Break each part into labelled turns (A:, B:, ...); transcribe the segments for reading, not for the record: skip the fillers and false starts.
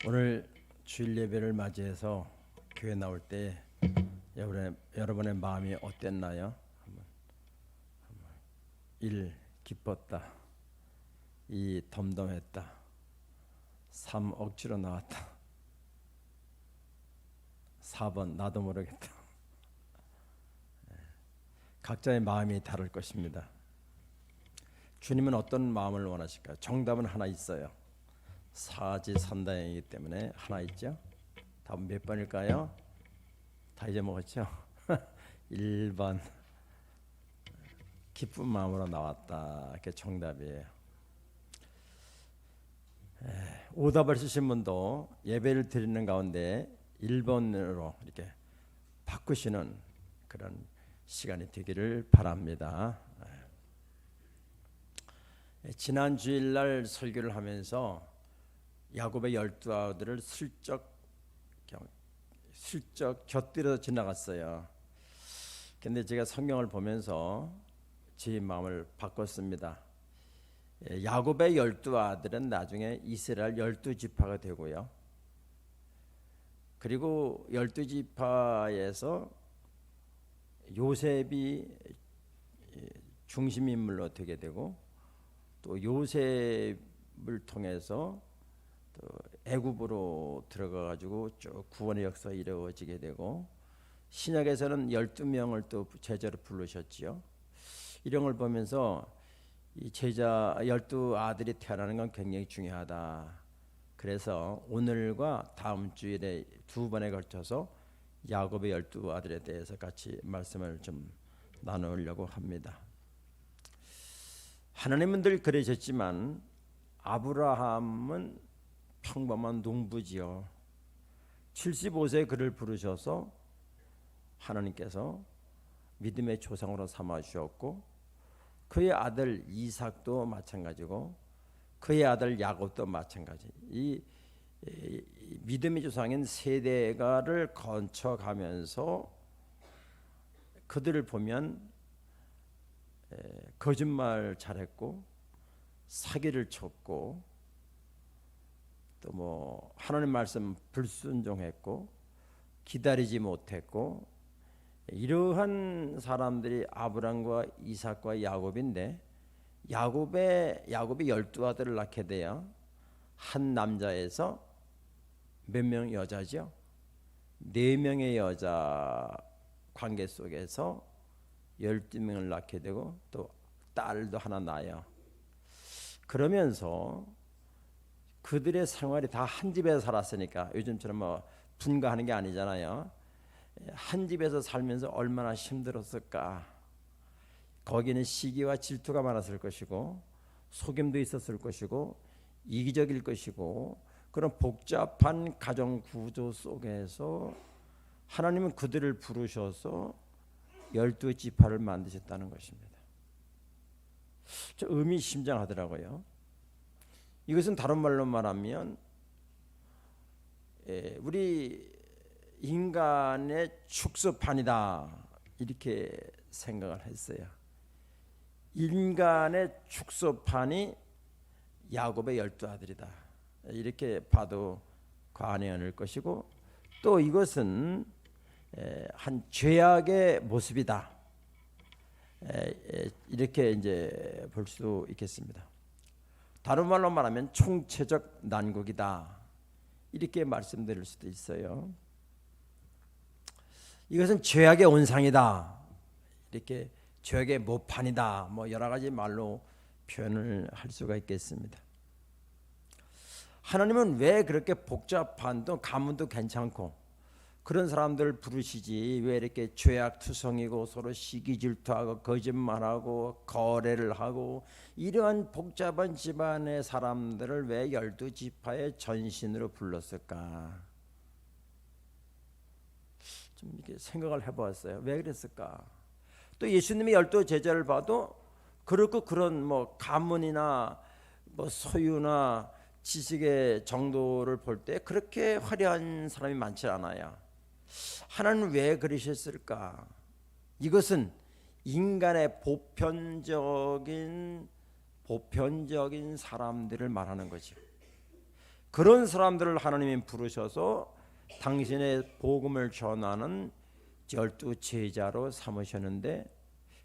A: 오늘 주일 예배를 맞이해서 교회 나올 때 여러분의 마음이 어땠나요? 1. 기뻤다. 2. 덤덤했다. 3. 억지로 나왔다. 4번 나도 모르겠다. 각자의 마음이 다를 것입니다. 주님은 어떤 마음을 원하실까요? 정답은 하나 있어요. 사지선다이기 때문에 하나 있죠. 답은 몇 번일까요? 다 잊어먹었죠? 1번 기쁜 마음으로 나왔다. 그게 정답이에요. 오답을 쓰신 분도 예배를 드리는 가운데 1번으로 이렇게 바꾸시는 그런 시간이 되기를 바랍니다. 지난 주일날 설교를 하면서 야곱의 12아들을 슬쩍 곁들여 지나갔어요. 근데 제가 성경을 보면서 제 마음을 바꿨습니다. 야곱의 12아들은 나중에 이스라엘 12지파가 되고요. 그리고 12지파에서 요셉이 중심 인물로 되게 되고, 또 요셉을 통해서 또 애굽으로 들어가 가지고 쭉 구원의 역사가 이루어지게 되고, 신약에서는 12명을 또 제자로 부르셨지요. 이런 걸 보면서 이 제자 12아들이 태어나는 건 굉장히 중요하다. 그래서 오늘과 다음 주일에 두 번에 걸쳐서 야곱의 12아들에 대해서 같이 말씀을 좀 나누려고 합니다. 하나님은 늘 그러셨지만 아브라함은 평범한 농부지요. 75세에 그를 부르셔서 하나님께서 믿음의 조상으로 삼아 주셨고, 그의 아들 이삭도 마찬가지고 그의 아들 야곱도 마찬가지. 이 믿음의 조상인 세대가를 거쳐가면서 그들을 보면 거짓말 잘했고, 사기를 쳤고, 또 뭐 하나님 말씀 불순종했고, 기다리지 못했고, 이러한 사람들이 아브람과 이삭과 야곱인데, 야곱이 12아들을 낳게 돼요. 한 남자에서 몇 명 여자죠? 4명의 여자 관계 속에서 12명을 낳게 되고, 또 딸도 하나 낳아요. 그러면서 그들의 생활이 다 한 집에서 살았으니까, 요즘처럼 뭐 분가하는 게 아니잖아요. 한 집에서 살면서 얼마나 힘들었을까. 거기는 시기와 질투가 많았을 것이고, 속임도 있었을 것이고, 이기적일 것이고, 그런 복잡한 가정 구조 속에서 하나님은 그들을 부르셔서 12지파를 만드셨다는 것입니다. 좀 의미심장하더라고요. 이것은 다른 말로 말하면 우리 인간의 축소판이다, 이렇게 생각을 했어요. 인간의 축소판이 야곱의 12아들이다, 이렇게 봐도 과언이 아닐 것이고, 또 이것은 한 죄악의 모습이다, 이렇게 이제 볼 수 있겠습니다. 다른 말로 말하면 총체적 난국이다, 이렇게 말씀드릴 수도 있어요. 이것은 죄악의 온상이다, 이렇게 죄악의 모판이다, 뭐 여러 가지 말로 표현을 할 수가 있겠습니다. 하나님은 왜 그렇게 복잡한, 또 가문도 괜찮고 그런 사람들을 부르시지, 왜 이렇게 죄악투성이고 서로 시기질투하고 거짓말하고 거래를 하고 이러한 복잡한 집안의 사람들을 왜 12지파의 전신으로 불렀을까? 좀 이렇게 생각을 해보았어요. 왜 그랬을까? 또 예수님의 12제자를 봐도 그렇고, 그런 뭐 가문이나 뭐 소유나 지식의 정도를 볼 때 그렇게 화려한 사람이 많지 않아요. 하나님은 왜 그러셨을까? 이것은 인간의 보편적인 사람들을 말하는 거죠. 그런 사람들을 하나님이 부르셔서 당신의 복음을 전하는 12 제자로 삼으셨는데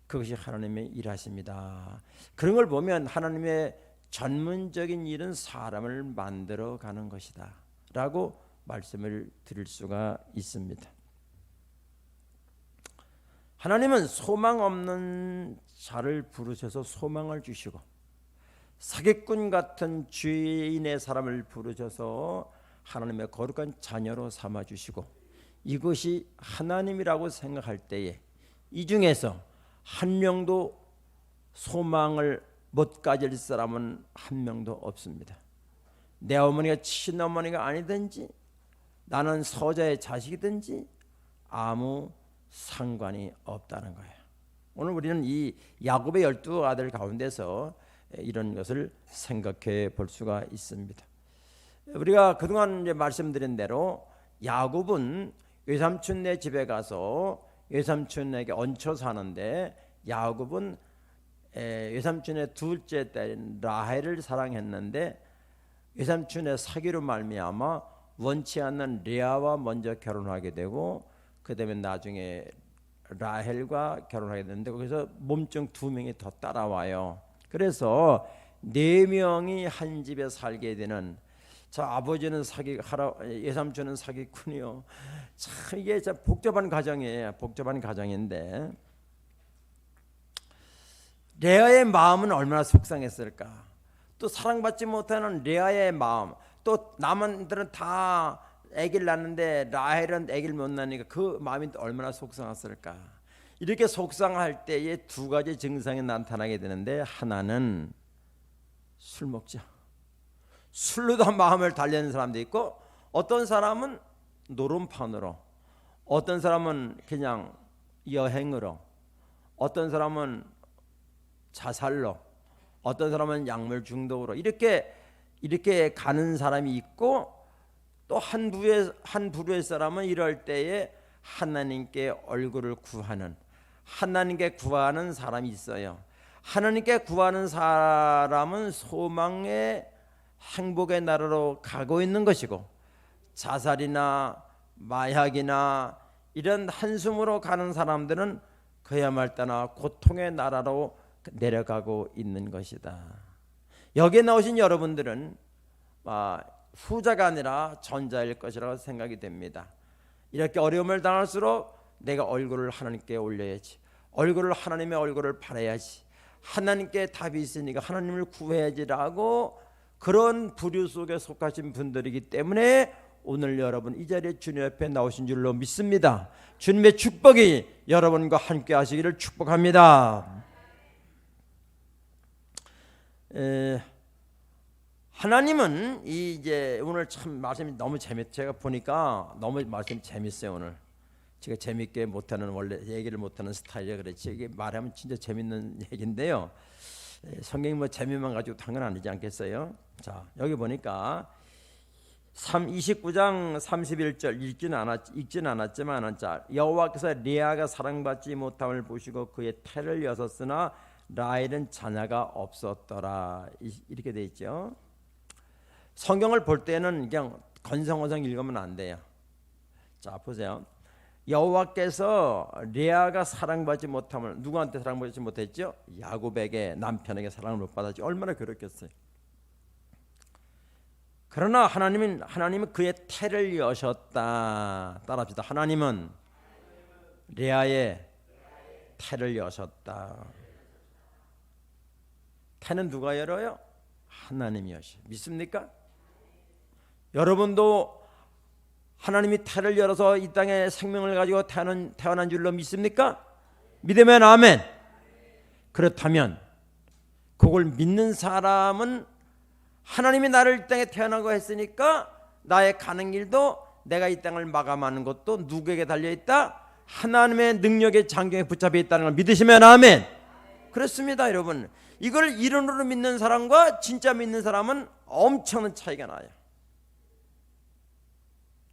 A: 그것이 하나님의 일하십니다. 그런 걸 보면 하나님의 전문적인 일은 사람을 만들어 가는 것이다 라고 말씀을 드릴 수가 있습니다. 하나님은 소망 없는 자를 부르셔서 소망을 주시고 사기꾼 같은 죄인의 사람을 부르셔서 하나님의 거룩한 자녀로 삼아주시고 이것이 하나님이라고 생각할 때에 이 중에서 한 명도 소망을 못 가질 사람은 한 명도 없습니다. 내 어머니가 친어머니가 아니든지 나는 서자의 자식이든지 아무 상관이 없다는 거예요. 오늘 우리는 이 야곱의 12 아들 가운데서 이런 것을 생각해 볼 수가 있습니다. 우리가 그동안 이제 말씀드린 대로 야곱은 외삼촌네 집에 가서 외삼촌에게 얹혀 사는데 야곱은 외삼촌의 둘째 딸인 라헬을 사랑했는데 외삼촌의 사기로 말미암아 원치 않는 레아와 먼저 결혼하게 되고 그 다음에 나중에 라헬과 결혼하게 되는데 거기서 몸종 2명이 더 따라와요. 그래서 4명이 한 집에 살게 되는 아버지는 외삼촌은 사기꾼이요. 참 이게 참 복잡한 가정이에요. 복잡한 가정인데 레아의 마음은 얼마나 속상했을까. 또 사랑받지 못하는 레아의 마음, 또 남한들은 다 아기를 낳는데 라헬은 아기를 못 낳으니까 그 마음이 얼마나 속상했을까. 이렇게 속상할 때에 2가지 증상이 나타나게 되는데 하나는 술 먹자. 술로도 마음을 달래는 사람도 있고 어떤 사람은 노름판으로, 어떤 사람은 그냥 여행으로, 어떤 사람은 자살로, 어떤 사람은 약물 중독으로 이렇게 가는 사람이 있고 또 한 부류의 사람은 이럴 때에 하나님께 얼굴을 구하는, 하나님께 구하는 사람이 있어요. 하나님께 구하는 사람은 소망의 행복의 나라로 가고 있는 것이고 자살이나 마약이나 이런 한숨으로 가는 사람들은 그야말따나 고통의 나라로 내려가고 있는 것이다. 여기에 나오신 여러분들은 후자가 아니라 전자일 것이라고 생각이 됩니다. 이렇게 어려움을 당할수록 내가 얼굴을 하나님께 올려야지, 하나님의 얼굴을 바라야지, 하나님께 답이 있으니까 하나님을 구해야지라고 그런 부류 속에 속하신 분들이기 때문에 오늘 여러분 이 자리에 주님 옆에 나오신 줄로 믿습니다. 주님의 축복이 여러분과 함께 하시기를 축복합니다. 하나님은 이제 오늘 참 말씀이 너무 제가 보니까 너무 말씀이 재밌어요. 오늘 제가 재밌게 못하는, 원래 얘기를 못하는 스타일이라 그렇지 이게 말하면 진짜 재밌는 얘기인데요. 성경이 뭐 재미만 가지고 당연 아니지 않겠어요? 자, 여기 보니까 29장 31절 읽지는 않았지만 여호와께서 레아가 사랑받지 못함을 보시고 그의 태를 여섰으나 라헬은 자녀가 없었더라. 이렇게 돼 있죠. 성경을 볼 때는 그냥 건성건성 읽으면 안 돼요. 자, 보세요. 여호와께서 레아가 사랑받지 못함을, 누구한테 사랑받지 못했죠? 야곱에게, 남편에게 사랑을 못 받았지. 얼마나 그렇겠어요. 그러나 하나님은 그의 태를 여셨다. 따라합시다. 하나님은 레아의 태를 여셨다. 태는 누가 열어요? 하나님이 여셔. 믿습니까? 여러분도 하나님이 태를 열어서 이 땅에 생명을 가지고 태어난 줄로 믿습니까? 믿으면 아멘. 그렇다면 그걸 믿는 사람은 하나님이 나를 이 땅에 태어나고 했으니까 나의 가는 길도 내가 이 땅을 마감하는 것도 누구에게 달려있다? 하나님의 능력의 장경에 붙잡혀 있다는 걸 믿으시면 아멘. 그렇습니다. 여러분, 이걸 이론으로 믿는 사람과 진짜 믿는 사람은 엄청난 차이가 나요.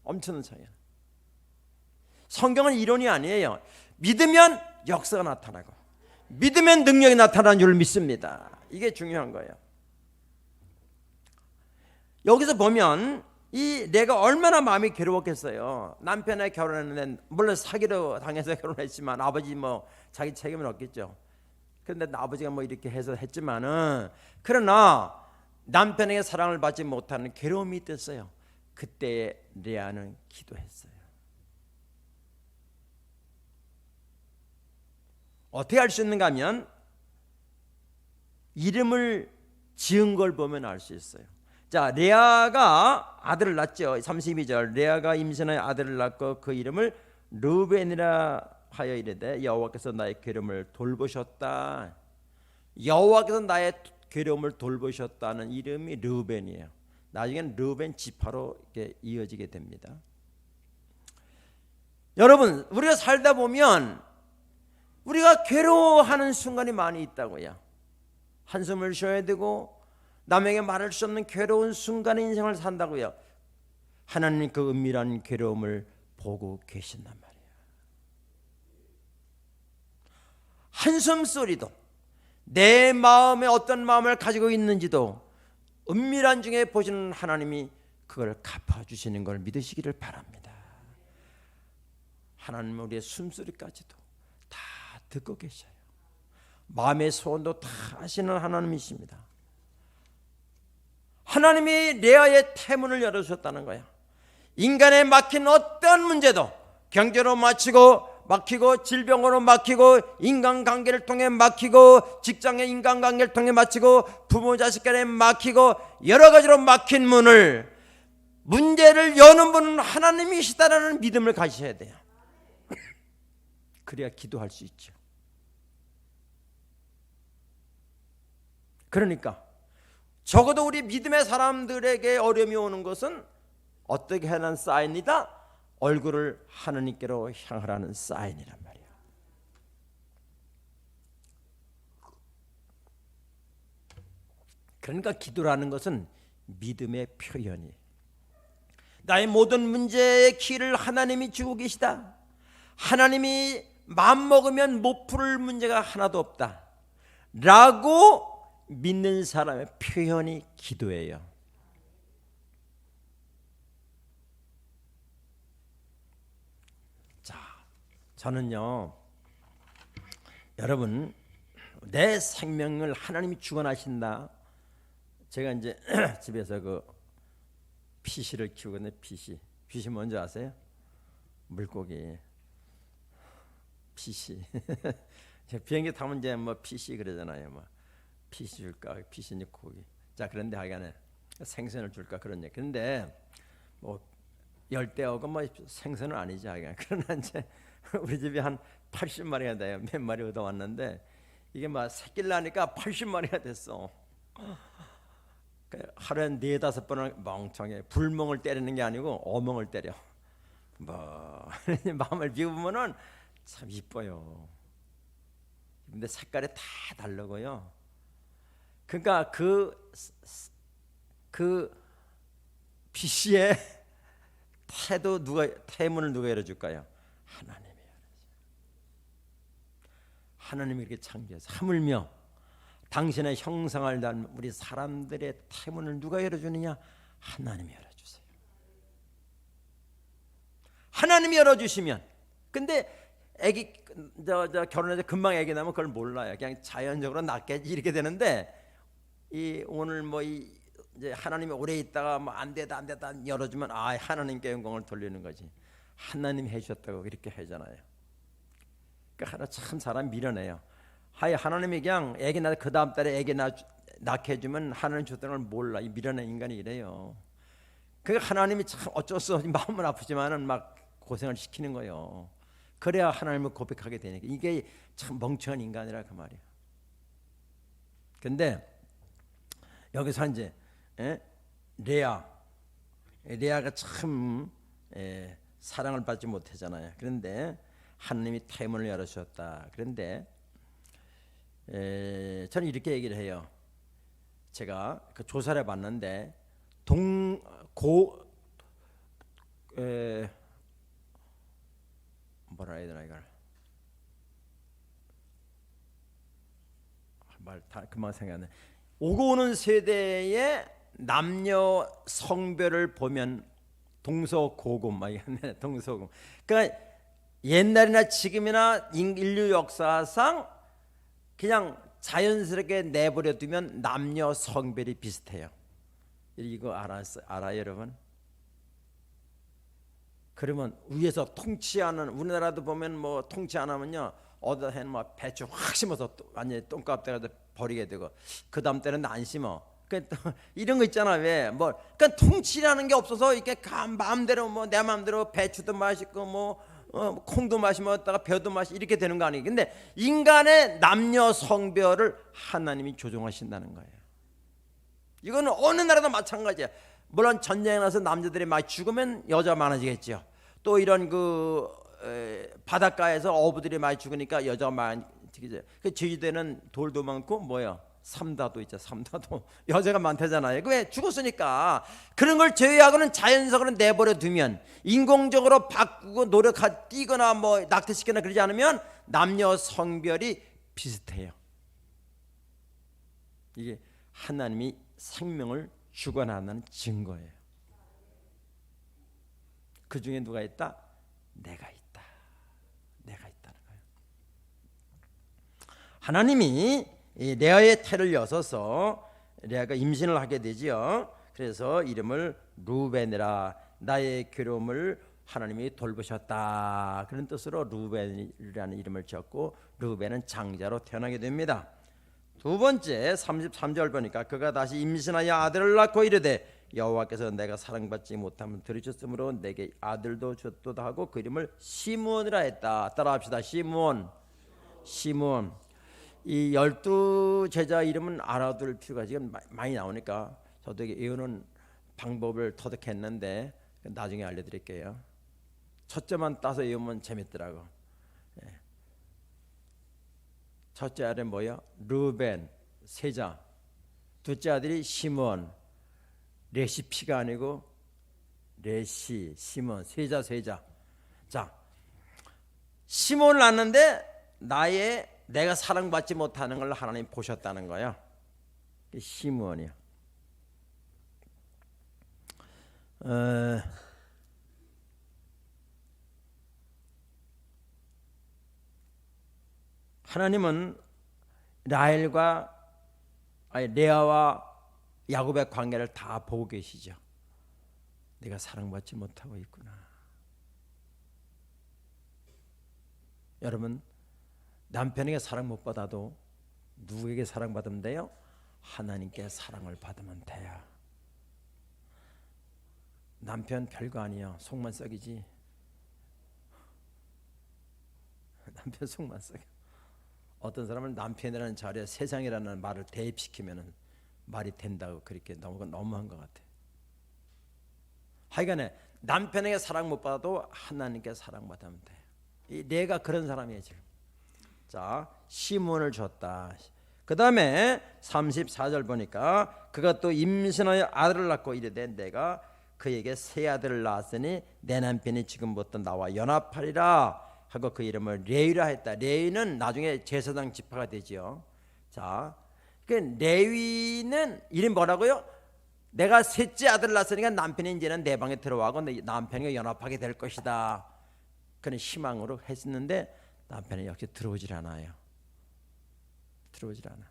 A: 엄청난 차이야. 성경은 이론이 아니에요. 믿으면 역사가 나타나고 믿으면 능력이 나타나는 줄 믿습니다. 이게 중요한 거예요. 여기서 보면 이 내가 얼마나 마음이 괴로웠겠어요. 남편에 결혼했는데 물론 사기로 당해서 결혼했지만 아버지 뭐 자기 책임은 없겠죠. 그런데 아버지가 뭐 이렇게 해서 했지만은 그러나 남편에게 사랑을 받지 못하는 괴로움이 있었어요. 그때 레아는 기도했어요. 어떻게 알 수 있는가 하면 이름을 지은 걸 보면 알 수 있어요. 자, 레아가 아들을 낳죠. 32절 레아가 임신하여 아들을 낳고 그 이름을 르우벤이라 하여 이르되 여호와께서 나의 괴로움을 돌보셨다. 여호와께서 나의 괴로움을 돌보셨다는 이름이 르우벤이에요. 나중에는 르우벤 지파로 이렇게 이어지게 됩니다. 여러분, 우리가 살다 보면 우리가 괴로워하는 순간이 많이 있다고요. 한숨을 쉬어야 되고 남에게 말할 수 없는 괴로운 순간의 인생을 산다고요. 하나님 그 은밀한 괴로움을 보고 계신단 말이에요. 한숨 소리도 내 마음에 어떤 마음을 가지고 있는지도 은밀한 중에 보시는 하나님이 그걸 갚아주시는 걸 믿으시기를 바랍니다. 하나님은 우리의 숨소리까지도 다 듣고 계셔요. 마음의 소원도 다 아시는 하나님이십니다. 하나님이 레아의 태문을 열어주셨다는 거야. 인간에 막힌 어떤 문제도 경제로 막히고 질병으로 막히고 인간관계를 통해 막히고 직장의 인간관계를 통해 막히고 부모 자식 간에 막히고 여러 가지로 막힌 문제를 여는 분은 하나님이시다라는 믿음을 가지셔야 돼요. 그래야 기도할 수 있죠. 그러니까 적어도 우리 믿음의 사람들에게 어려움이 오는 것은 어떻게 하는 사인이다? 얼굴을 하나님께로 향하라는 사인이란 말이야. 그러니까 기도라는 것은 믿음의 표현이. 나의 모든 문제의 키를 하나님이 주고 계시다. 하나님이 마음먹으면 못 풀을 문제가 하나도 없다 라고 믿는 사람의 표현이 기도예요. 자, 저는요, 여러분, 내 생명을 하나님이 주관하신다. 제가 이제 집에서 그 피시를 키우거든요. 피시 뭔지 아세요? 물고기 피시. 비행기 타면 이제 뭐 피시 그러잖아요. 뭐 피시 줄까, 피시니 고기. 자, 그런데 하여간에 생선을 줄까 그런 얘기. 그런데 뭐 열대어고 뭐 생선은 아니지 하여간. 그러나 이제 우리 집에 한 80마리가 돼요. 몇 마리 얻어왔는데 이게 막 새끼를 낳으니까 80마리가 됐어. 하루에 4-5번을 멍청해. 불멍을 때리는 게 아니고 어멍을 때려. 뭐 마음을 비우면은 참 이뻐요. 근데 색깔이 다 다르고요. 그러니까 그 피시의 태문을 누가 열어줄까요? 하나님이 열어줘요. 하나님이 이렇게 창조해서 하물며 당신의 형상을 닮은 우리 사람들의 태문을 누가 열어주느냐? 하나님이 열어주세요. 하나님이 열어주시면, 근데 애기 결혼해서 금방 애기 나면 그걸 몰라요. 그냥 자연적으로 낳겠지 이렇게 되는데 오늘 이제 하나님이 오래 있다가 뭐 안 되다 열어주면 하나님께 영광을 돌리는 거지. 하나님이 해주셨다고 이렇게 하잖아요. 그러니까 참 사람 미련해요. 하나님이 그냥 애기 낳아 그 다음 달에 애기 낳게 해주면 하나님 줬다는 걸 몰라. 이 미련한 인간이 이래요. 그러니까 하나님이 참 어쩔 수 없이 마음은 아프지만은 막 고생을 시키는 거예요. 그래야 하나님을 고백하게 되니까. 이게 참 멍청한 인간이라 그 말이야. 근데 여기서 이제 레아가 참 사랑을 받지 못하잖아요. 그런데 하나님이 태문을 열어주셨다. 그런데 저는 이렇게 얘기를 해요. 제가 그 조사를 해봤는데 뭐라 해야 되나 이걸 말 다 금방 생각나네. 오고 오는 세대의 남녀 성별을 보면 동서고금 막 이런 동서고금. 그러니까 옛날이나 지금이나 인류 역사상 그냥 자연스럽게 내버려 두면 남녀 성별이 비슷해요. 이거 알아요, 여러분? 그러면 위에서 통치하는, 우리나라도 보면 뭐 통치 안 하면요 어디다 해는 뭐 배추 확 심어서 완전히 똥값 돼가지고 버리게 되고, 그 다음 때는 안 심어. 그러니까 이런 거 있잖아. 왜 뭐 그러니까 통치라는 게 없어서 이렇게 마음대로 뭐 내 마음대로 배추도 맛있고 뭐 콩도 마시면다가 벼도 마시 이렇게 되는 거 아니에요. 근데 인간의 남녀 성별을 하나님이 조종하신다는 거예요. 이거는 어느 나라도 마찬가지야. 물론 전쟁에 나서 남자들이 많이 죽으면 여자 많아지겠죠. 또 이런 바닷가에서 어부들이 많이 죽으니까 여자가 많아지겠죠. 그 제주도에는 돌도 많고 뭐야, 삼다도 있죠. 삼다도 여자가 많다잖아요. 왜? 죽었으니까. 그런 걸 제외하고는 자연적으로 내버려 두면, 인공적으로 바꾸고 뛰거나 뭐 낙태시키거나 그러지 않으면 남녀 성별이 비슷해요. 이게 하나님이 생명을 주관하는 증거예요. 그 중에 누가 있다? 내가 있다. 내가 있다는 거예요. 하나님이 레아의 태를 여서서 레아가 임신을 하게 되지요. 그래서 이름을 루벤이라, 나의 괴로움을 하나님이 돌보셨다, 그런 뜻으로 루벤이라는 이름을 지었고, 루벤은 장자로 태어나게 됩니다. 두 번째 33절 보니까 그가 다시 임신하여 아들을 낳고 이르되 여호와께서 내가 사랑받지 못하면 들으셨으므로 내게 아들도 줬도다 하고 그 이름을 시므온이라 했다. 따라합시다. 시므온. 시므온. 이 12제자 이름은 알아둘 필요가 지금 많이 나오니까 저도 외우는 방법을 터득했는데 나중에 알려드릴게요. 첫째만 따서 외우면 재밌더라고. 첫째 아들은 뭐야? 루벤, 세자. 둘째 아들이 시몬, 레시피가 아니고 레시, 시몬, 세자. 자, 시몬을 낳았는데 내가 사랑받지 못하는 걸 하나님 보셨다는 거야. 시몬이야. 하나님은 레아와 야곱의 관계를 다 보고 계시죠. 내가 사랑받지 못하고 있구나. 여러분, 남편에게 사랑 못 받아도 누구에게 사랑받으면 돼요? 하나님께 사랑을 받으면 돼요. 남편 별거 아니야. 속만 썩이지. 남편 속만 썩여. 어떤 사람은 남편이라는 자리에 세상이라는 말을 대입시키면 말이 된다고 그렇게 너무한 것 같아. 하여간에 남편에게 사랑 못 받아도 하나님께 사랑받으면 돼. 내가 그런 사람이에요 지금. 자, 시몬을 줬다. 그 다음에 34절 보니까 그가 또 임신하여 아들을 낳고 이르되 내가 그에게 새 아들을 낳았으니 내 남편이 지금부터 나와 연합하리라 하고 그 이름을 레위라 했다. 레위는 나중에 제사장 지파가 되지요. 자, 그 레위는 이름 뭐라고요? 내가 셋째 아들을 낳았으니까 남편이 이제는 내 방에 들어와고 남편과 연합하게 될 것이다. 그런 희망으로 했었는데 남편이 역시 들어오질 않아요. 들어오질 않아.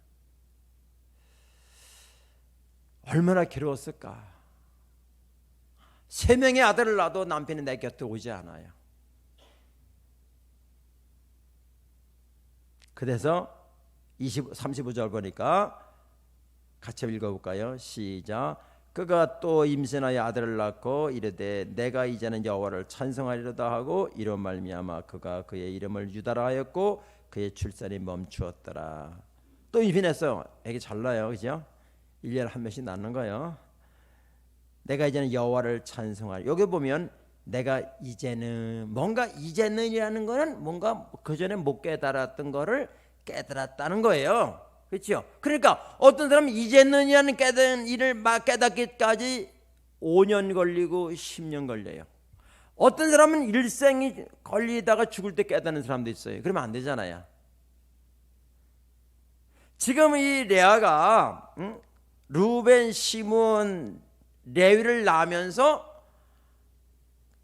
A: 얼마나 괴로웠을까. 3명의 아들을 낳아도 남편이 내 곁에 오지 않아요. 그래서 35절 보니까 같이 읽어볼까요? 시작. 그가 또 임신하여 아들을 낳고 이르되 내가 이제는 여호와를 찬송하리로다 하고 이로 말미암아 그가 그의 이름을 유다라 하였고 그의 출산이 멈추었더라. 또 임신했어요. 애기 잘 나요, 그죠? 1년에 한 명씩 낳는 거예요. 내가 이제는 여호와를 찬송하리. 여기 보면 내가 이제는, 뭔가 이제는이라는 거는 뭔가 그 전에 못 깨달았던 거를 깨달았다는 거예요. 그렇죠? 그러니까 어떤 사람은 이제는이라는 깨달은 일을 막 깨닫기까지 5년 걸리고 10년 걸려요. 어떤 사람은 일생이 걸리다가 죽을 때 깨닫는 사람도 있어요. 그러면 안 되잖아요. 지금 이 레아가 루벤, 시몬, 레위를 낳으면서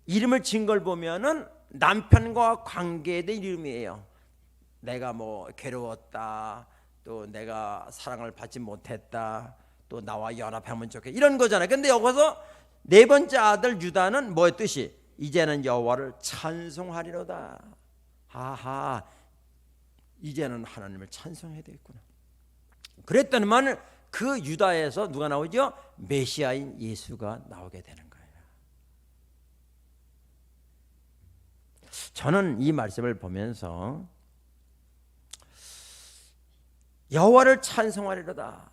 A: 이름을 지은 걸 보면은 남편과 관계에 대한 이름이에요. 내가 뭐 괴로웠다, 또 내가 사랑을 받지 못했다, 또 나와 연합하면 좋겠다, 이런 거잖아요. 근데 여기서 네 번째 아들 유다는 뭐의 뜻이? 이제는 여호와를 찬송하리로다. 하하, 이제는 하나님을 찬송해야 되겠구나. 그랬더니만 그 유다에서 누가 나오죠? 메시아인 예수가 나오게 되는 거예요. 저는 이 말씀을 보면서 여호와를 찬송하리로다.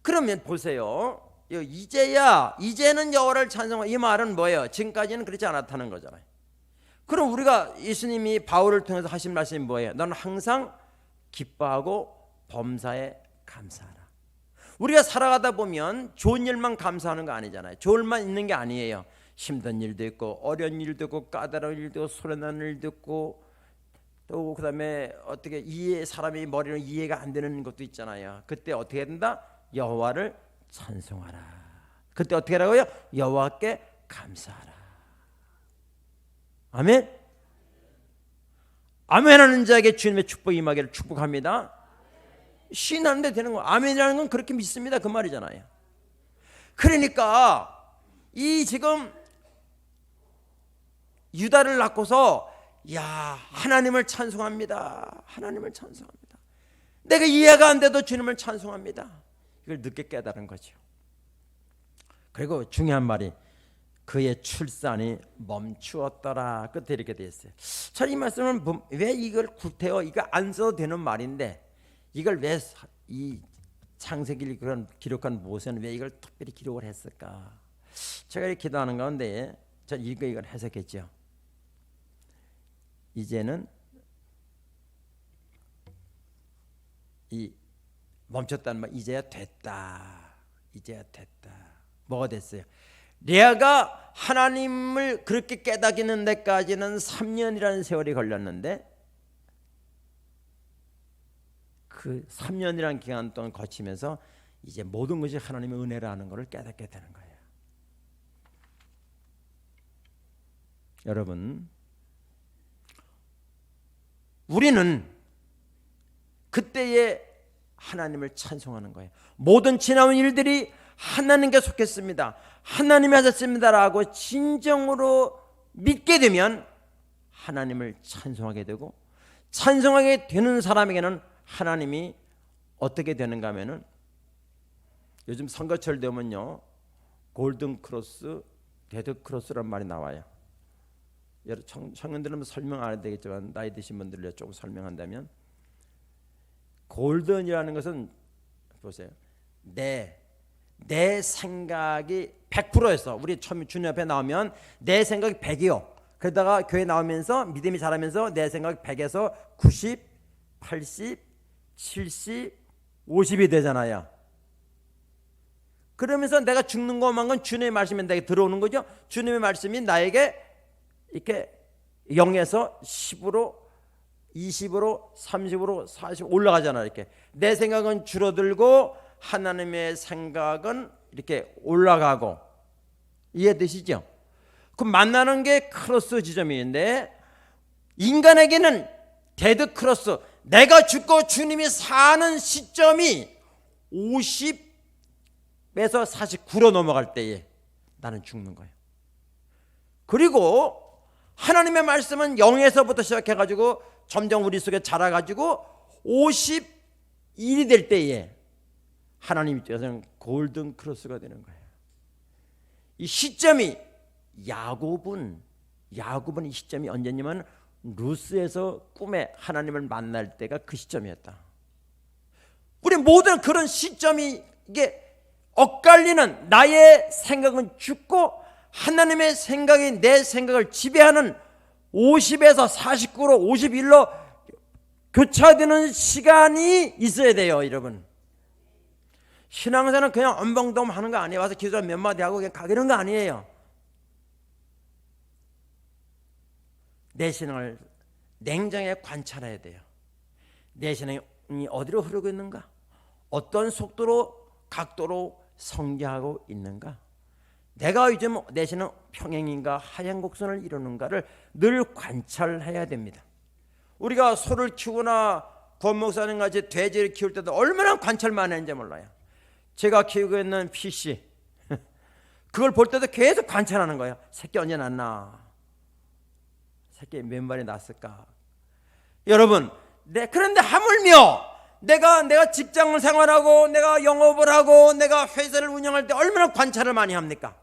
A: 그러면 보세요. 이제는 여호와를 찬송하, 이 말은 뭐예요? 지금까지는 그렇지 않았다는 거잖아요. 그럼 우리가 예수님이 바울을 통해서 하신 말씀이 뭐예요? 너는 항상 기뻐하고 범사에 감사하라. 우리가 살아가다 보면 좋은 일만 감사하는 거 아니잖아요. 좋은 일만 있는 게 아니에요. 힘든 일도 있고 어려운 일도 있고 까다로운 일도 있고 소리나는 일도 있고, 또 그다음에 어떻게 사람이 머리는 이해가 안 되는 것도 있잖아요. 그때 어떻게 된다? 여호와를 찬송하라. 그때 어떻게 하라고요? 여호와께 감사하라. 아멘. 아멘하는 자에게 주님의 축복이 임하기를 축복합니다. 신하는데 되는 거. 아멘이라는 건 그렇게 믿습니다, 그 말이잖아요. 그러니까 이 지금 유다를 낳고서 야, 하나님을 찬송합니다. 하나님을 찬송합니다. 내가 이해가 안 돼도 주님을 찬송합니다. 이걸 늦게 깨달은 거죠. 그리고 중요한 말이 그의 출산이 멈추었더라. 끝에 이렇게 되어 있어요. 자, 이 말씀은 왜 이걸 구태여? 이거 안 써도 되는 말인데 이걸 왜 이 창세기를 그런 기록한 모세는 왜 이걸 특별히 기록을 했을까? 제가 이렇게 기도하는 가운데 전 이걸 해석했죠. 이제는 이 멈췄다는 말, 이제야 됐다. 이제야 됐다. 뭐가 됐어요? 레아가 하나님을 그렇게 깨닫는 데까지는 3년이라는 세월이 걸렸는데 그 3년이라는 기간 동안 거치면서 이제 모든 것이 하나님의 은혜라는 것을 깨닫게 되는 거예요. 여러분, 우리는 그때에 하나님을 찬송하는 거예요. 모든 지나온 일들이 하나님께 속했습니다, 하나님이 하셨습니다라고 진정으로 믿게 되면 하나님을 찬송하게 되고, 찬송하게 되는 사람에게는 하나님이 어떻게 되는가 하면은, 요즘 선거철 되면요 골든 크로스, 데드 크로스란 말이 나와요. 청년들은 설명 안 해도 되겠지만 나이 드신 분들을 조금 설명한다면, 골든이라는 것은 보세요. 내 생각이 100%였어. 우리 처음 주님 앞에 나오면 내 생각이 100이요. 그러다가 교회 나오면서 믿음이 자라면서 내 생각이 100에서 90, 80, 70, 50이 되잖아요. 그러면서 내가 죽는 것만큼 주님의 말씀이 내게 들어오는 거죠. 주님의 말씀이 나에게 이렇게 0에서 10으로, 20으로, 30으로, 40 올라가잖아요. 이렇게 내 생각은 줄어들고 하나님의 생각은 이렇게 올라가고, 이해되시죠? 그 만나는 게 크로스 지점인데, 인간에게는 데드 크로스, 내가 죽고 주님이 사는 시점이 50에서 49로 넘어갈 때에 나는 죽는 거예요. 그리고 하나님의 말씀은 0에서부터 시작해가지고 점점 우리 속에 자라가지고 51이 될 때에 하나님 입장에서는 골든 크로스가 되는 거예요. 이 시점이 야곱은 이 시점이 언제냐면 루스에서 꿈에 하나님을 만날 때가 그 시점이었다. 우리 모든 그런 시점이, 이게 엇갈리는, 나의 생각은 죽고 하나님의 생각이 내 생각을 지배하는 50에서 49로 51로 교차되는 시간이 있어야 돼요, 여러분. 신앙생활은 그냥 엄벙덤 하는 거 아니에요. 와서 기도 몇 마디 하고 그냥 가기는 거 아니에요. 내 신앙을 냉정하게 관찰해야 돼요. 내 신앙이 어디로 흐르고 있는가? 어떤 속도로 각도로 성장하고 있는가? 내가 요즘 내시는 평행인가 하얀 곡선을 이루는가를 늘 관찰해야 됩니다. 우리가 소를 키우거나 권 목사님 같이 돼지를 키울 때도 얼마나 관찰만 했는지 몰라요. 제가 키우고 있는 PC 그걸 볼 때도 계속 관찰하는 거예요. 새끼 언제 낳나? 새끼 몇 마리 낳았을까? 여러분, 그런데 하물며 내가 직장을 생활하고 내가 영업을 하고 내가 회사를 운영할 때 얼마나 관찰을 많이 합니까?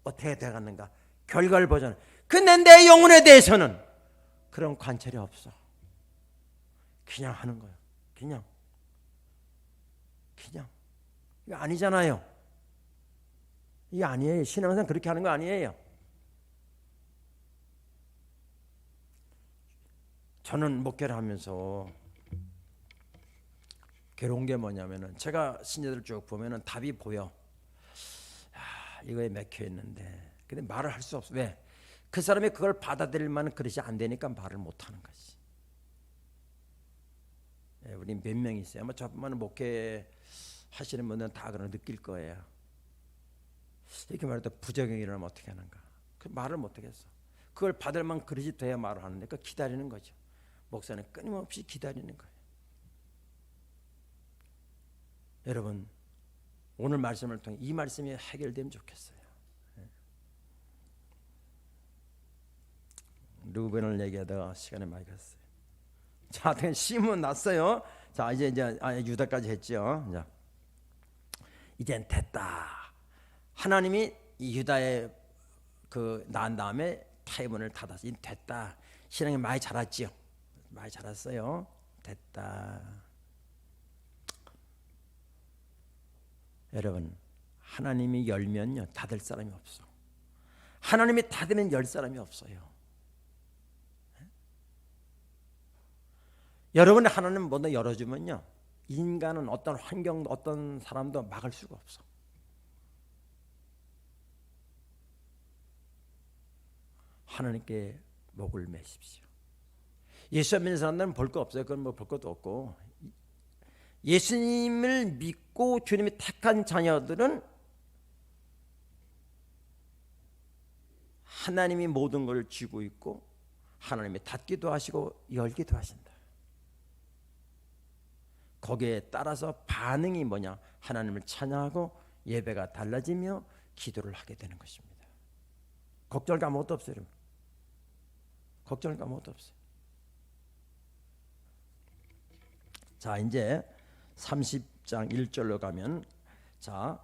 A: 어떻게 돼가는가? 결과를 보잖아요. 근데 내 영혼에 대해서는 그런 관찰이 없어. 그냥 하는 거예요. 그냥 이거 아니잖아요. 이게 아니에요. 신앙생활 그렇게 하는 거 아니에요. 저는 목회를 하면서 괴로운 게 뭐냐면은 제가 신자들 쭉 보면은 답이 보여. 이거에 맥혀 있는데 근데 말을 할 수 없어. 왜? 그 사람이 그걸 받아들일 만한 그릇이 안 되니까 말을 못 하는 거지. 우리 몇 명 있어요. 아마 저뿐만 목회 하시는 분들은 다 그런 느낄 거예요. 이렇게 말해도 부작용이 일어나면 어떻게 하는가? 그 말을 못 하겠어. 그걸 받을 만한 그릇이 돼야 말을 하는데 그 기다리는 거죠. 목사는 끊임없이 기다리는 거예요. 여러분, 오늘 말씀을 통해 이 말씀이 해결되면 좋겠어요. 루벤을 얘기하다가 시간이 많이 갔어요. 자, 하여튼 심은 났어요. 자, 이제 유다까지 했죠. 자, 이젠 됐다. 하나님이 이 유다의 난 다음에 타이문을 닫아서 이제 됐다. 신앙이 많이 자랐지요. 많이 자랐어요. 됐다. 여러분, 하나님이 열면요 닫을 사람이 없어. 하나님이 닫으면 열 사람이 없어요. 여러분의 하나님 뭐든 열어주면요 인간은 어떤 환경도 어떤 사람도 막을 수가 없어. 하나님께 목을 매십시오. 예수 믿는 사람들은 볼 거 없어요. 그건 뭐 볼 것도 없고, 예수님을 믿고 주님이 택한 자녀들은 하나님이 모든 걸 쥐고 있고 하나님이 닫기도 하시고 열기도 하신다. 거기에 따라서 반응이 뭐냐? 하나님을 찬양하고 예배가 달라지며 기도를 하게 되는 것입니다. 걱정할 게 아무것도 없어요. 여러분. 걱정할 게 아무것도 없어요. 자, 이제 30장 1절로 가면, 자,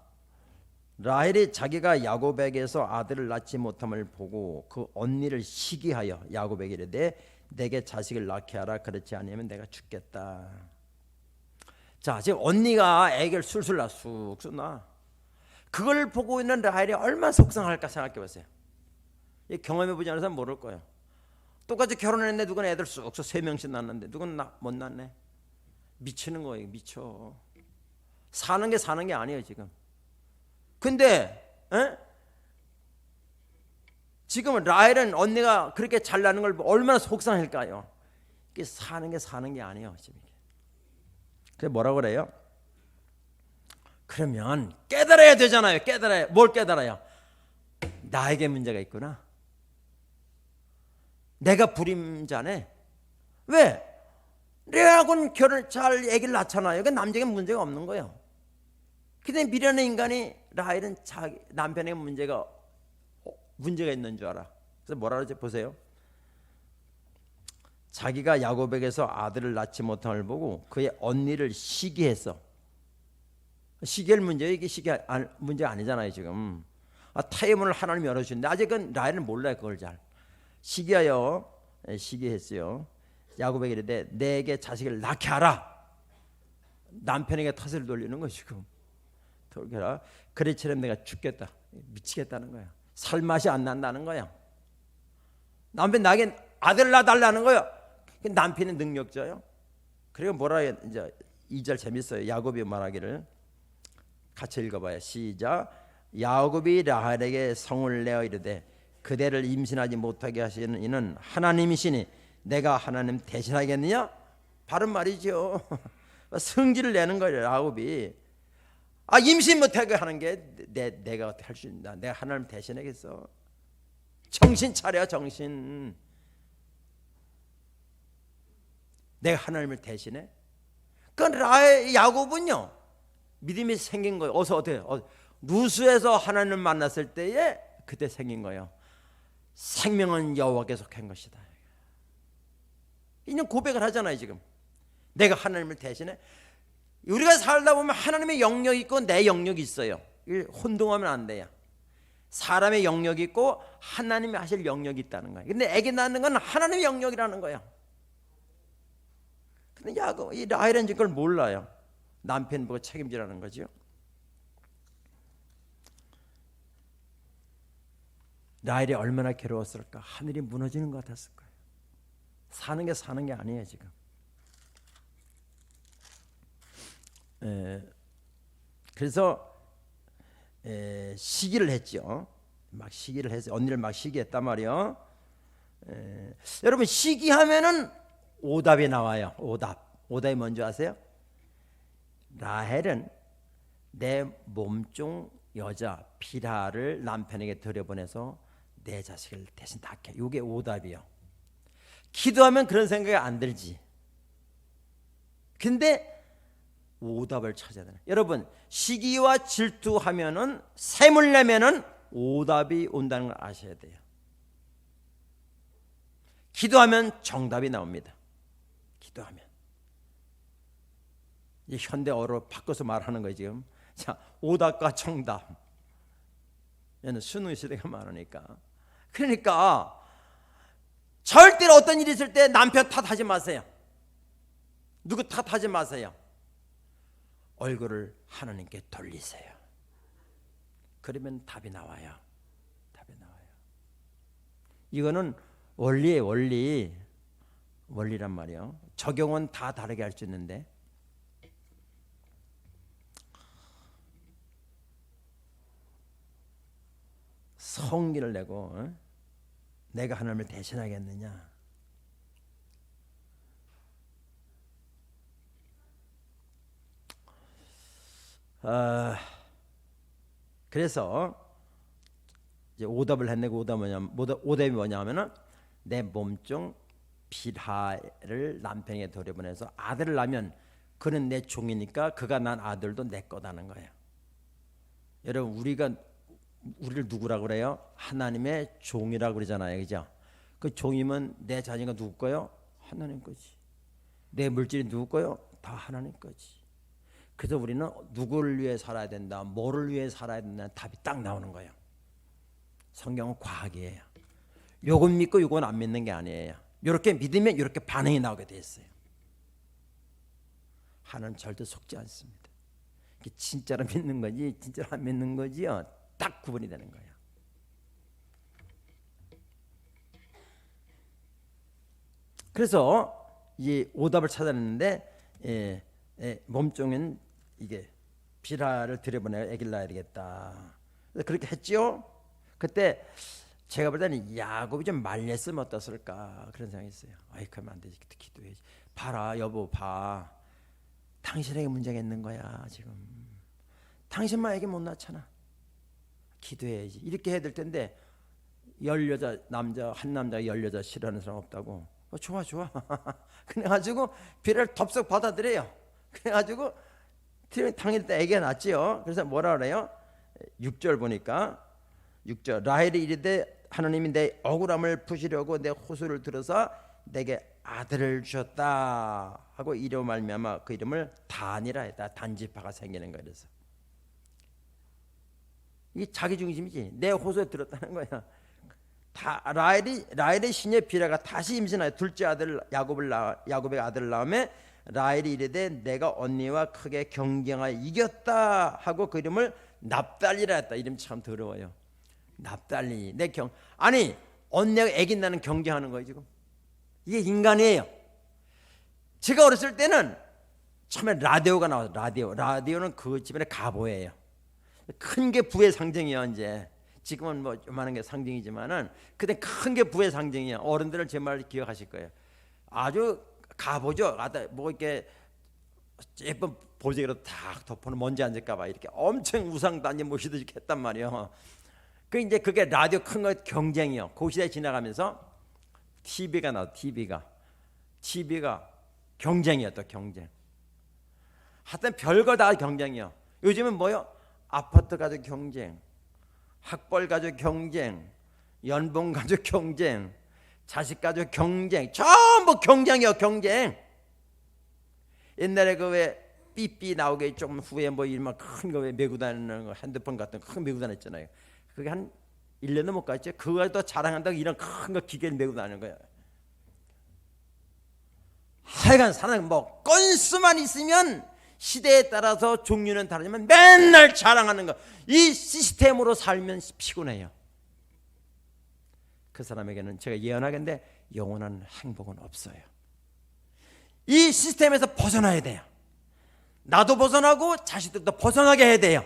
A: 라헬이 자기가 야곱에게서 아들을 낳지 못함을 보고 그 언니를 시기하여 야곱에게 이르되 내게 자식을 낳게 하라. 그렇지 않으면 내가 죽겠다. 자, 지금 언니가 애기를 술술 낳아, 쑥쑥 낳아. 그걸 보고 있는 라헬이 얼마나 속상할까 생각해 보세요. 경험해 보지 않은 사람 모를 거예요. 똑같이 결혼했는데 누구는 애들 쑥쑥 3명씩 낳았는데 누구는 못 낳네. 미치는 거예요. 미쳐. 사는 게 아니에요 지금. 근데 지금은 라헬은 언니가 그렇게 잘 나는 걸 얼마나 속상할까요? 이게 사는 게 아니에요 지금. 그게 뭐라고 그래요? 그러면 깨달아야 되잖아요. 깨달아야. 뭘 깨달아요? 나에게 문제가 있구나. 내가 불임자네. 왜? 레아하고는 결혼 잘 애기를 낳잖아요. 그 남자에게 문제가 없는 거예요. 근데 미련한 인간이 라헬은 자기 남편에게 문제가 있는 줄 알아. 그래서 뭐라 그러지? 보세요. 자기가 야곱에게서 아들을 낳지 못함을 보고 그의 언니를 시기했어. 시기할 문제예요. 이게 문제가 아니잖아요 지금. 타이문을 하나님 열어주는데 아직은 라헬은 몰라요. 그걸 잘. 시기하여 시기했어요. 야곱에게 이르되 내게 자식을 낳게 하라. 남편에게 탓을 돌리는 거 지금. 돌려라. 그래처럼 내가 죽겠다. 미치겠다는 거야. 살 맛이 안 난다는 거야. 남편 나에게 아들 낳아달라는 거야. 남편이 능력자요. 그리고 뭐라 해야, 이제 2절 재밌어요. 야곱이 말하기를 같이 읽어봐요. 시작. 야곱이 라헬에게 성을 내어 이르되 그대를 임신하지 못하게 하시는 이는 하나님이시니 내가 하나님 대신하겠느냐? 바른 말이죠. 성질을 내는 거예요. 야곱이. 임신 못하게 하는 게 내가 어떻게 할 수 있나? 내가 하나님 대신하겠어? 정신 차려, 정신. 내가 하나님을 대신해? 그건 야곱은요 믿음이 생긴 거예요. 어떻게 루스에서 하나님을 만났을 때에 그때 생긴 거예요. 생명은 여호와께 속한 것이다. 이는 고백을 하잖아요. 지금 내가 하나님을 대신해. 우리가 살다 보면 하나님의 영역이 있고 내 영역이 있어요. 혼동하면 안 돼요. 사람의 영역이 있고 하나님이 하실 영역이 있다는 거예요. 근데 애기 낳는 건 하나님의 영역이라는 거예요. 근데 이 라헬은 그걸 몰라요. 남편 보고 책임지라는 거죠. 라헬이 얼마나 괴로웠을까? 하늘이 무너지는 것 같았을 거예요. 사는 게 아니에요 지금. 그래서 시기를 했죠. 막 시기를 해서 언니를 막 시기했단 말이요. 여러분 시기하면은 오답이 나와요. 오답이 뭔지 아세요? 라헬은 내 몸종 여자 빌하를 남편에게 들여보내서 내 자식을 대신 낳게. 이게 오답이요. 기도하면 그런 생각이 안 들지. 근데 오답을 찾아야 돼요. 여러분 시기와 질투하면은 샘을 내면은 오답이 온다는 걸 아셔야 돼요. 기도하면 정답이 나옵니다. 기도하면. 이 현대어로 바꿔서 말하는 거예요 지금. 자, 오답과 정답. 얘는 수능 시대가 많으니까. 그러니까 절대로 어떤 일이 있을 때 남편 탓하지 마세요. 누구 탓하지 마세요. 얼굴을 하나님께 돌리세요. 그러면 답이 나와요. 답이 나와요. 이거는 원리예요. 원리란 말이에요. 적용은 다 다르게 할 수 있는데 성기를 내고 내가 하나님을 대신하겠느냐? 그래서 이제 오답을 했네. 오답이 뭐냐면은 내 몸종 빌하를 남편에게 돌려보내서 아들을 낳으면 그는 내 종이니까 그가 난 아들도 내 거다는 거예요. 여러분 우리를 누구라고 그래요? 하나님의 종이라고 그러잖아요. 그죠? 그 종이면 내 자녀가 누구 거요? 하나님 거지. 내 물질이 누구 거요? 다 하나님 거지. 그래서 우리는 누구를 위해 살아야 된다, 뭐를 위해 살아야 된다는 답이 딱 나오는 거예요. 성경은 과학이에요. 요건 믿고 요건 안 믿는 게 아니에요. 이렇게 믿으면 이렇게 반응이 나오게 돼 있어요. 하나님 절대 속지 않습니다. 진짜로 믿는 거지 진짜로 안 믿는 거지요. 딱 구분이 되는 거예요. 그래서 이 오답을 찾아냈는데 몸종은 이게 빌하를 들여보내서 아기를 낳아야 되겠다. 그래서 그렇게 했죠. 그때 제가 볼 때는 야곱이 좀 말렸으면 어땠을까 그런 생각이 있어요. 아이 그러면 안 되지. 기도해야지. 봐라 여보 봐. 당신에게 문제가 있는 거야 지금. 당신만 애기 못 낳잖아. 기도해야지. 이렇게 해야 될 텐데 한 남자가 10여자 싫어하는 사람 없다고. 좋아 그래가지고 빌하를 덥석 받아들여요. 그래가지고 당일 때 애기가 낳지요. 그래서 뭐라 그래요? 6절 보니까 6절 라헬이 이르되 하나님이 내 억울함을 푸시려고 내 호소를 들어서 내게 아들을 주셨다 하고 이로 말미암아 그 이름을 단이라 했다. 단지파가 생기는 거예요. 그래서 이게 자기 중심이지. 내 호소에 들었다는 거야. 라헬의 시녀 빌하가 다시 임신하여 둘째 아들 야곱의 아들을 낳으며 라헬이 이르되 내가 언니와 크게 경쟁하여 이겼다 하고 그 이름을 납달리라 했다. 이름 참 더러워요. 납달리. 아니 언니가 애기 낳는 경쟁하는 거예요 지금. 이게 인간이에요. 제가 어렸을 때는 처음에 라디오가 나와서 라디오는 그 집안의 가보예요. 큰 게 부의 상징이에요. 이제 지금은 뭐 요만한 게 상징이지만은 그때 큰 게 부의 상징이에요. 어른들은 제 말 기억하실 거예요. 아주 가보죠. 뭐 이렇게 예쁜 보재기로 탁 덮어놓은 먼지 앉을까봐 이렇게 엄청 우상 단지 모시듯이 이렇게 했단 말이에요. 그 이제 그게 라디오 큰 거 경쟁이요. 그 시대 지나가면서 TV가 나와. TV가 경쟁이었다. 경쟁. 하여튼 별거 다 경쟁이요. 요즘은 뭐요? 아파트 가지고 경쟁, 학벌 가지고 경쟁, 연봉 가지고 경쟁, 자식 가지고 경쟁, 전부 경쟁이요. 경쟁. 옛날에 그 왜 삐삐 나오게 좀 후에 뭐 이만 큰 거 왜 메고 다니는 거 핸드폰 같은 거 큰 메고 다녔잖아요. 그게 한 1년도 못 갔죠. 그거 또 자랑한다고 이런 큰 거 기계를 메고 다니는 거야. 하여간 사람 뭐 건수만 있으면 시대에 따라서 종류는 다르지만 맨날 자랑하는 거. 이 시스템으로 살면 피곤해요. 그 사람에게는 제가 예언하겠는데 영원한 행복은 없어요. 이 시스템에서 벗어나야 돼요. 나도 벗어나고 자식들도 벗어나게 해야 돼요.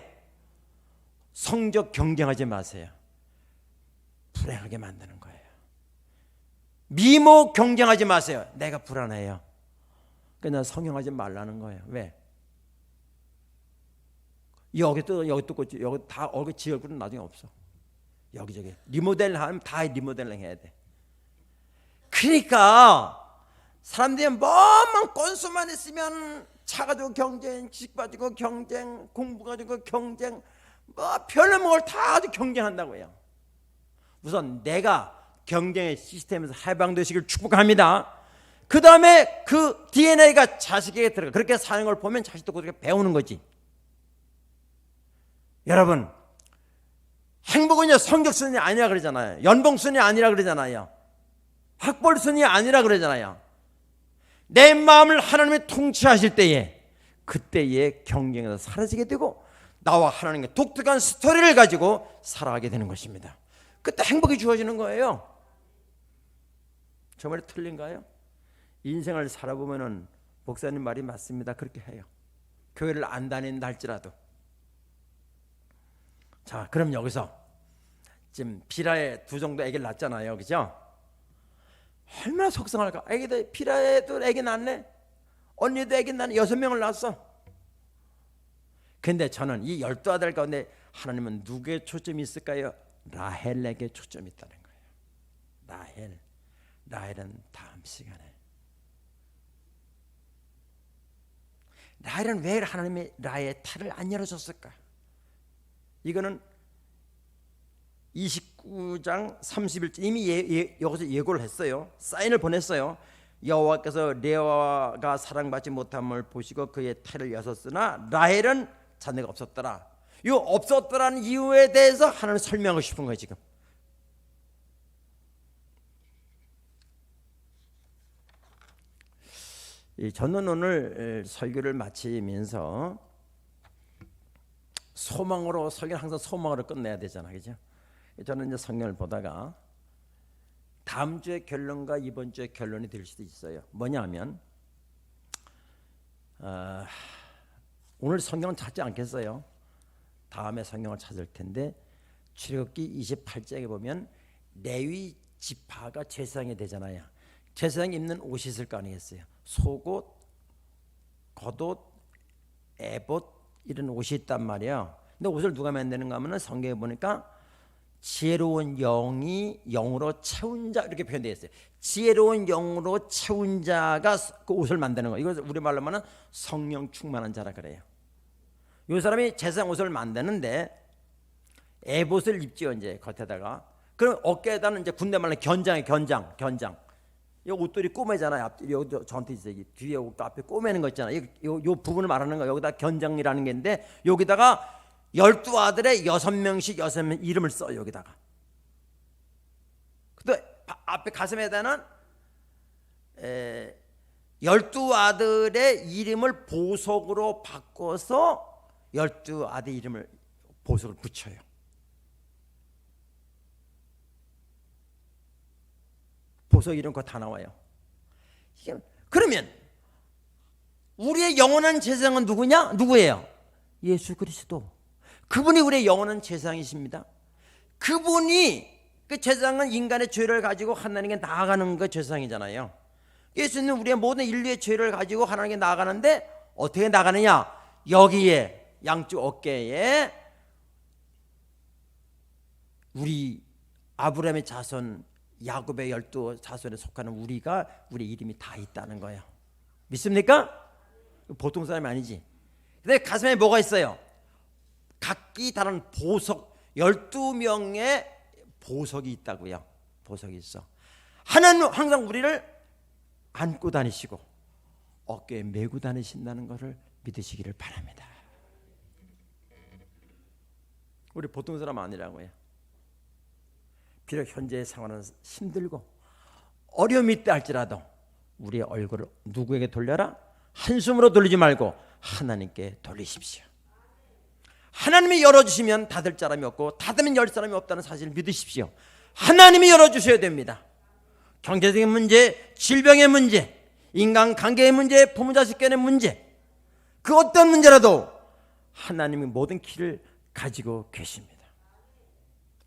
A: 성적 경쟁하지 마세요. 불행하게 만드는 거예요. 미모 경쟁하지 마세요. 내가 불안해요. 그냥 성형하지 말라는 거예요. 왜? 여기 또 꽂지. 여기 다 얼굴 지 얼굴은 나중에 없어. 여기저기 리모델링 하면 다 리모델링 해야 돼. 그러니까 사람들이 뭐만 건수만 있으면 차 가지고 경쟁, 지식 가지고 경쟁, 공부 가지고 경쟁, 뭐 별의별 걸 다 가지고 경쟁한다고요. 우선 내가 경쟁의 시스템에서 해방되시길 축복합니다. 그 다음에 그 DNA가 자식에게 들어가. 그렇게 사는 걸 보면 자식도 그렇게 배우는 거지. 여러분, 행복은요 성적순이 아니라 그러잖아요. 연봉순이 아니라 그러잖아요. 학벌순이 아니라 그러잖아요. 내 마음을 하나님이 통치하실 때에 그때의 경쟁에서 사라지게 되고 나와 하나님의 독특한 스토리를 가지고 살아가게 되는 것입니다. 그때 행복이 주어지는 거예요. 저 말이 틀린가요? 인생을 살아보면은 목사님 말이 맞습니다. 그렇게 해요. 교회를 안 다닌다 할지라도. 자, 그럼 여기서 지금 비라에 두 정도 애기를 낳았잖아요. 그죠? 얼마나 속상할까. 애기들 비라에도 애기 낳네. 언니도 애기 낳네. 6명을 낳았어. 근데 저는 이 12아들 가운데 하나님은 누구에 초점이 있을까요? 라헬에게 초점이 있다는 거예요. 라헬은 다음 시간에. 라헬은 왜 하나님이 라헬의 탈을 안 열어줬을까? 이거는 29장 31절 이미 여기서 예고를 했어요. 사인을 보냈어요. 여호와께서 레아가 사랑받지 못함을 보시고 그의 탈을 여셨으나 라헬은 자녀가 없었더라. 이 없었더라는 이유에 대해서 하나님 설명하고 싶은 거예요. 지금 저는 오늘 설교를 마치면서 소망으로, 설교는 항상 소망으로 끝내야 되잖아요. 그죠? 저는 이제 성경을 보다가 다음 주의 결론과 이번 주의 결론이 될 수도 있어요. 뭐냐면 오늘 성경은 찾지 않겠어요. 다음에 성경을 찾을 텐데 출애굽기 28장에 보면 레위 지파가 제사장이 되잖아요. 제사장이 입는 옷이 있을 거 아니겠어요. 속옷, 겉옷, 에봇 이런 옷이 있단 말이에요. 근데 옷을 누가 만드는가 하면 성경에 보니까 지혜로운 영이 영으로 채운 자 이렇게 표현되어 있어요. 지혜로운 영으로 채운 자가 그 옷을 만드는 거예요. 이걸 우리말로 하면 성령 충만한 자라 그래요. 이 사람이 제사장 옷을 만드는데 에봇을 입지요. 이제 겉에다가. 그럼 어깨에다는 이제 군대 말로 견장이 견장. 이 옷들이 꼬매잖아요. 앞뒤 여기 저한테 있어요. 뒤에 옷도 앞에 꼬매는 거 있잖아요. 요 부분을 말하는 거. 여기다 견장이라는 게 있는데 여기다가 12아들의 6명씩 이름을 써요. 여기다가. 또 앞에 가슴에다는 12아들의 이름을 보석으로 바꿔서 12아들 이름을 보석을 붙여요. 보석 이름 그거 다 나와요. 그러면 우리의 영원한 제사장은 누구냐? 누구예요? 예수 그리스도. 그분이 우리의 영원한 제사장이십니다. 그분이 그 제사장은 인간의 죄를 가지고 하나님께 나아가는 그 제사장이잖아요. 예수님은 우리의 모든 인류의 죄를 가지고 하나님께 나아가는데 어떻게 나가느냐? 여기에 양쪽 어깨에 우리 아브라함의 자손, 야곱의 12자손에 속하는 우리 이름이 다 있다는 거예요. 믿습니까? 보통 사람이 아니지. 근데 가슴에 뭐가 있어요? 각기 다른 보석, 12명의 보석이 있다고요. 보석이 있어. 하나님은 항상 우리를 안고 다니시고 어깨에 메고 다니신다는 것을 믿으시기를 바랍니다. 우리 보통 사람 아니라고요. 비록 현재의 상황은 힘들고 어려움이 있다 할지라도 우리의 얼굴을 누구에게 돌려라? 한숨으로 돌리지 말고 하나님께 돌리십시오. 하나님이 열어주시면 닫을 사람이 없고 닫으면 열 사람이 없다는 사실을 믿으십시오. 하나님이 열어주셔야 됩니다. 경제적인 문제, 질병의 문제, 인간관계의 문제, 부모자식 간의 문제, 그 어떤 문제라도 하나님이 모든 키를 가지고 계십니다.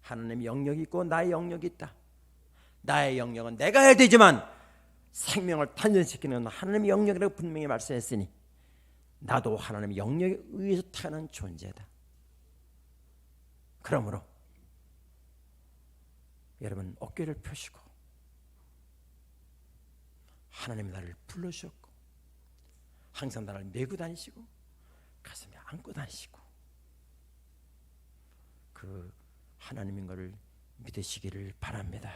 A: 하나님의 영역이 있고 나의 영역이 있다. 나의 영역은 내가 해야 되지만 생명을 탄생시키는 하나님의 영역이라고 분명히 말씀했으니 나도 하나님의 영역에 의해서 태어난 존재다. 그러므로 여러분 어깨를 펴시고 하나님이 나를 불러주셨고 항상 나를 메고 다니시고 가슴에 안고 다니시고 그 하나님인 것을 믿으시기를 바랍니다.